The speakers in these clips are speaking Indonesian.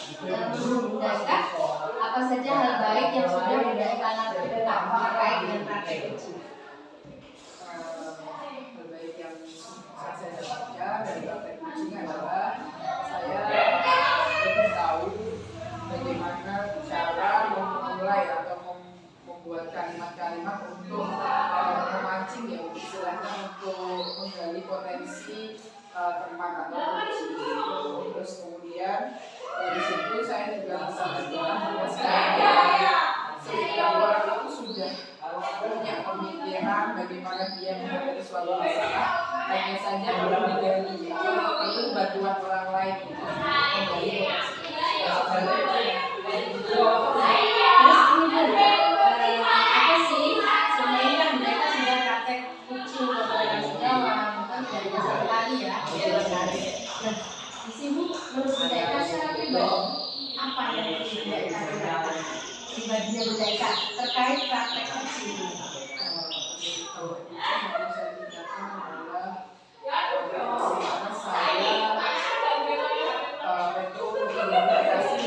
Budaya apa saja hal baik yang sudah budaya lakukan terkait dengan praktek kucing? Hal baik yang saya dapatkan dari praktek kucing adalah saya lebih tahu bagaimana cara memulai atau membuat kalimat-kalimat untuk memancing ya, istilahnya untuk menggali potensi teman atau kucing. Terus kemudian dari situ saya juga bisa belajar setiap orang itu sudah punya pemikiran bagaimana dia menghadapi suatu masalah, hanya saja belum digali itu bantuan orang lain untuk menggali apa sih sebenarnya kan mereka sudah praktek kucing kepada sejauh bukan dari satu kali ya. Nah, di sini menurut budaya secara pribadi apa yang budaya lakukan pribadinya budaya terkait praktek kucing?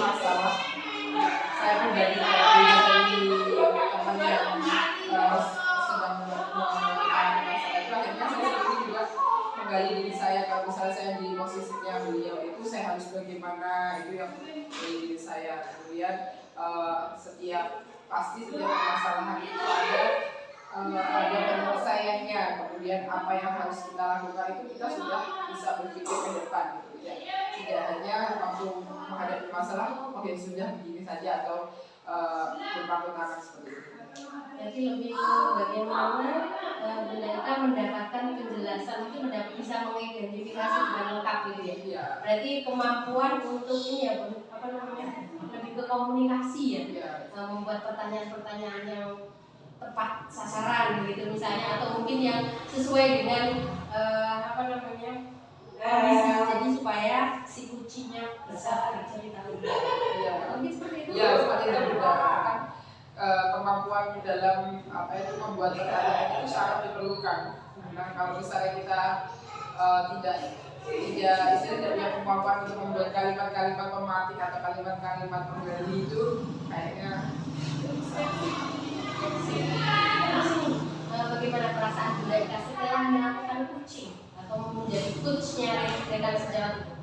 Masalah saya pribadi dari teman yang sedang mengalami masalah itu, akhirnya saya sendiri juga menggali diri saya. Kalau misalnya saya di posisinya beliau itu, saya harus bagaimana, itu yang dari diri saya. Kemudian setiap permasalahan itu ada penyelesaiannya. Kemudian apa yang harus kita lakukan itu kita sudah bisa berpikir ke depan gitu ya. Tidak hanya waktu menghadapi masalah, oke sudah begini saja atau berpangku tangan seperti itu. Jadi lebih ke bagaimana mereka mendapatkan penjelasan itu bisa mengidentifikasi dengan lengkap gitu ya. Iya. Berarti kemampuan untuk ini ya, apa namanya, lebih ke komunikasi ya. Iya. Membuat pertanyaan-pertanyaan yang tepat sasaran gitu misalnya, atau mungkin yang sesuai dengan apa namanya, kondisi, jadi supaya si kucingnya bisa bercerita lebih. Iya. Mungkin seperti itu. Iya, seperti itu juga kan kemampuan dalam membuat pertanyaan itu sangat diperlukan. Nah, kalau misalnya kita tidak istilahnya punya kemampuan untuk membuat kalimat-kalimat pematik atau kalimat-kalimat penggali itu, kayaknya tidak bisa. Bagaimana perasaan budaya setelah melakukan kucing atau menjadi coachnya rekan sejawat itu?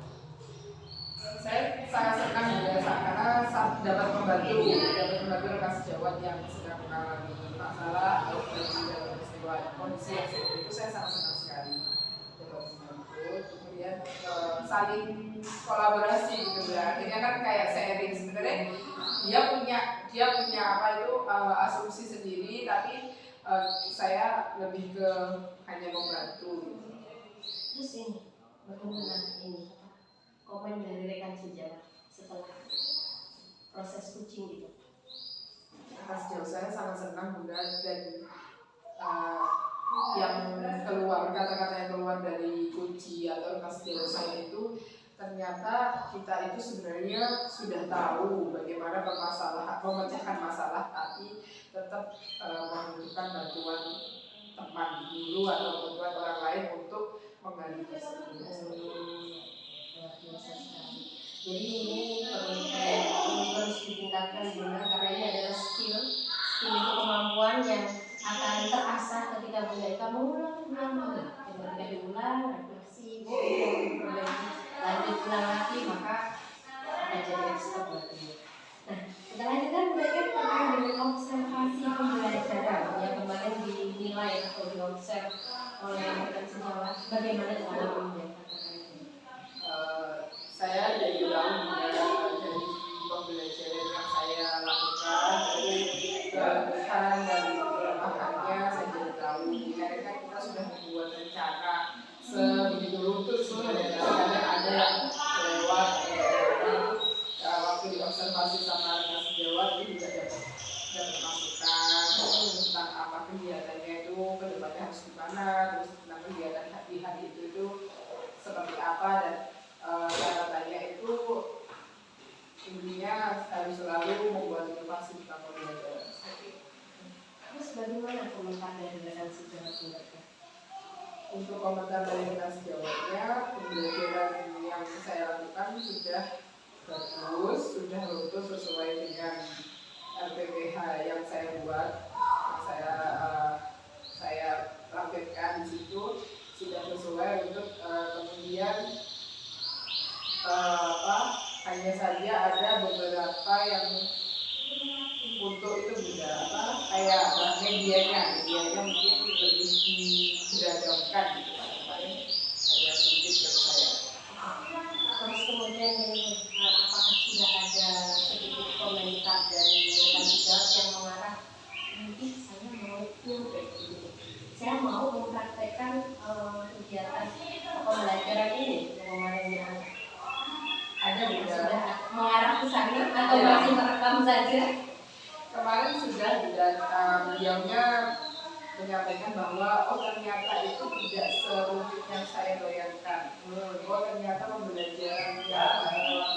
Saya sangat senang juga karena dapat membantu rekan sejawat yang sedang mengalami masalah atau dalam kondisi yang seperti itu. Saya sangat senang sekali dapat membantu. Kemudian saling kolaborasi gitu ya. Akhirnya kan kayak sharing sebenarnya. Dia punya asumsi sendiri, tapi saya lebih ke hanya membantu. Terus ini bagaimana ini komen dari rekan sejawat setelah proses kucing itu? Sejauh saya sangat senang Bunda, dan yang keluar, kata-kata yang keluar dari kunci atau sejauh saya itu, ternyata kita itu sebenarnya sudah tahu bagaimana memecahkan masalah, tapi tetap membutuhkan bantuan teman dulu atau bantuan orang lain untuk menggali tersebut. Luar biasa sekali. Jadi ini perlu terus ditingkatkan Bunda, karena ini adalah skill itu kemampuan yang akan terasah ketika Bunda mengulang. Ketika diulang, refleksi, perbaiki, lanjut ulang lagi, maka akan jadi expert buat Bunda. Nah, kita lanjutkan Bunda terkait dengan observasi pembelajaran yang kemarin dinilai atau diobserv oleh rekan sejawat. Bagaimana cara Bunda? Saya dari tahun dari pembelajaran yang saya lakukan, dari keluhan dan kelemahannya saya jadi tahu. Karena kita sudah membuat rencana sebegitu runtut sebenarnya, kadang ada yang lewat. Waktu diobservasi sama rekan sejawat itu juga dapat masukan tentang apa kegiatannya itu kedepannya harus gimana, terus tentang kegiatan hari itu seperti apa, dan catatannya itu intinya harus selalu membuat inovasi tentang pembelajaran. Terus bagaimana komentar dari rekan sejawat? Untuk komentar dari rekan sejawatnya, pembelajaran yang saya lakukan sudah bagus, sudah lulus sesuai dengan RPPH yang saya buat, saya lampirkan di situ sudah sesuai untuk kemudian hanya saja ada beberapa yang untuk itu beda kayak medianya mungkin lebih diberagamkan gitu paling ada sedikit dari saya. Terus kemudian apakah sudah ada sedikit komentar dari rekan sejawat yang mengarah mungkin saya mau itu kayak gini, saya mau mempraktekkan kegiatan pembelajaran ini yang kemarin diangkat. Ada sudah mengarah ke sana atau masih merekam saja? Kemarin sudah beliaunya menyampaikan bahwa ternyata itu tidak serumit yang saya bayangkan. Ternyata pembelajaran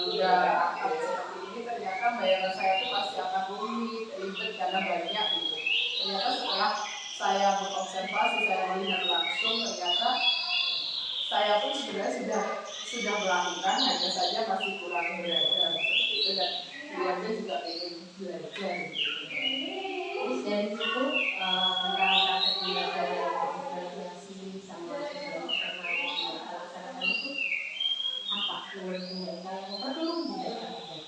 udah akad seperti ini ternyata bayangan saya itu pasti akan rumit, ribet karena banyak gitu. Ternyata setelah saya berobservasi, saya melihat langsung, ternyata saya pun sebenarnya sudah melakukan, hanya saja masih kurang belajar seperti itu, dan beliaunya juga ingin belajar gitu. Terus dari situ tentang praktek belajar komunikasi sama masyarakat itu apa menurut mereka yang perlu dilakukan?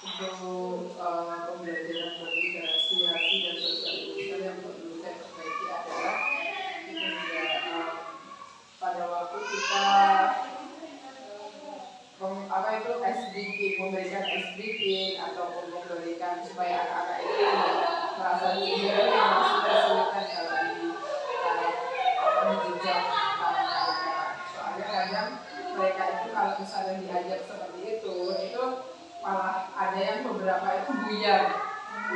Untuk pembelajaran komunikasi dan sosialisasi yang perlu saya perbaiki adalah itu juga pada waktu kita memberikan SBK ataupun memberikan supaya anak-anak itu merasa diri yang masih kesulitan kalau di jenjang soalnya kadang mereka itu kalau misalnya diajak seperti itu malah ada yang beberapa itu buyar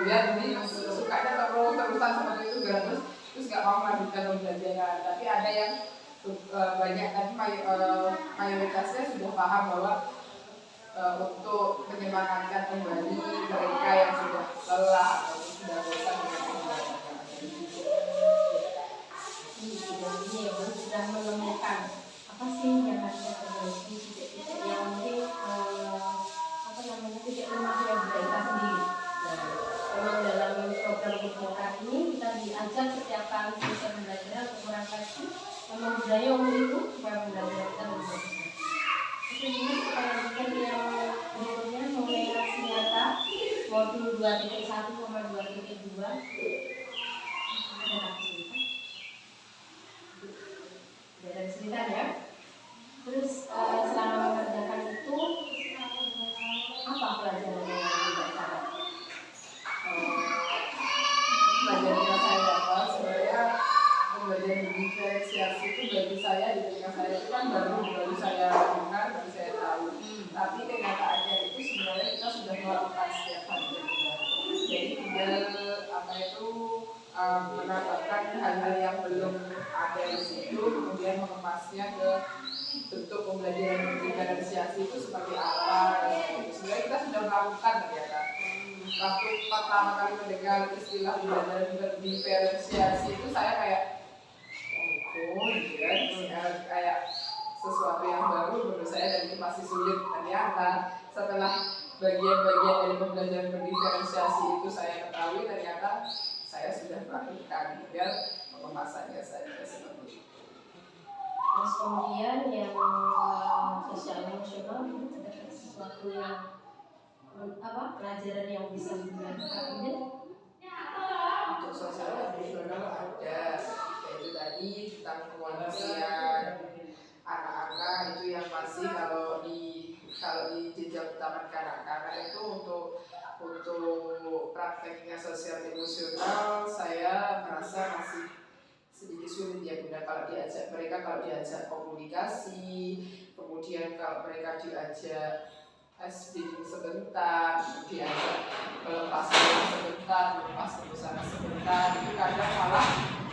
jadi sukanya terusan seperti itu terus nggak mau melanjutkan pembelajaran, tapi ada yang banyak tadi mayoritasnya sudah paham bahwa untuk menyemangatkan kembali mereka yang sudah lelah atau sudah bosan dengan pembelajaran. Ini ya sudah menemukan apa sih yang harus kita perbaiki, titik-titik yang mungkin titik lemahnya mereka sendiri. Memang dalam program Budaya ini kita diajak setiap kali selesai pembelajaran untuk merangkasi memang budaya umum itu supaya pembelajaran kita lebih bagus. Kemudian kita lanjutkan yang berikutnya mengenai aksi nyata modul 2.1 sama 2.2. Ada cerita ya. Terus selama mengerjakan itu apa pelajaran yang didapat? Pelajaran saya apa? Sebenarnya pembelajaran diferensiasi itu bagi saya di telinga saya itu kan baru saya dengar, baru saya tahu. Tapi kenyataannya itu sebenarnya kita sudah melakukan setiap hari. Jadi tinggal menambahkan hal-hal yang belum ada di situ, kemudian mengemasnya ke bentuk pembelajaran diferensiasi itu seperti apa. Sebenarnya kita sudah melakukan ternyata. Waktu pertama kali mendengar istilah pembelajaran diferensiasi itu saya kayak kayak sesuatu yang baru menurut saya dan itu masih sulit. Ternyata setelah bagian-bagian dari pembelajaran berdiferensiasi itu saya ketahui, ternyata saya sudah melakukan, biar pengemasannya saja seperti itu. Terus kemudian yang sosial emosional itu ada sesuatu yang pelajaran yang bisa dilakukan untuk sosial emosional ada, yaitu tadi tentang kemanusiaan anak-anak itu yang masih kalau di jenjang taman kanak-kanak itu untuk prakteknya sosial emosional saya merasa masih sedikit sulit ya Bunda. Kalau diajak komunikasi, kemudian kalau mereka diajak speaking sebentar, diajak melepas sebentar, melepas ke sana sebentar, itu kadang malah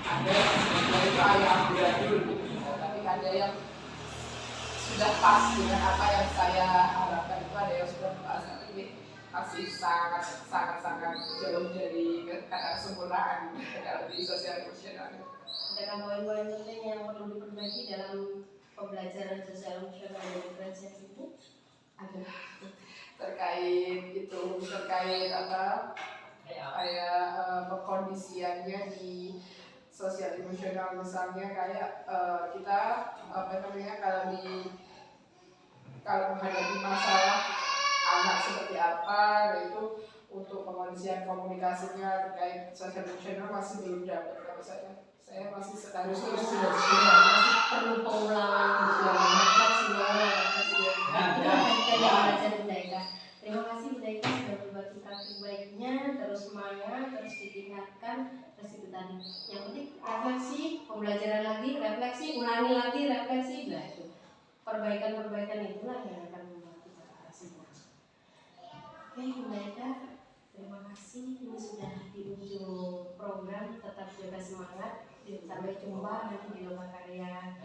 ada yang ayah amburadul, tapi ada yang sudah pas dengan apa yang saya harapkan, itu ada yang sudah pas, tapi masih sangat jauh dari kata kesempurnaan dalam di sosial emosional. Ada poin-poin penting yang perlu diperbaiki dalam pembelajaran sosial emosional dan diferensiasi itu? Terkait itu terkait apa kayak pekondisiannya di sosial emosional, misalnya kayak kita apa namanya kalau menghadapi masalah anak seperti apa, nah itu untuk pengondisian komunikasinya terkait sosial emosional masih belum dapat kalau saya masih sekali terus sudah masih perlu pengulangan refleksi itu yang belajar Bunda Eka. Terima kasih Bunda Eka sudah berbagi praktik baiknya, terus semangat, terus ditingkatkan, terus itu tadi yang penting refleksi, pembelajaran lagi, refleksi, ulangi lagi, refleksi, nah itu perbaikan itulah yang akan membuat kita ke arah semua. Oke Bunda Eka, terima kasih. Ini sudah di ujung program. Tetap jaga semangat. Sampai jumpa nanti di Lomba Karya.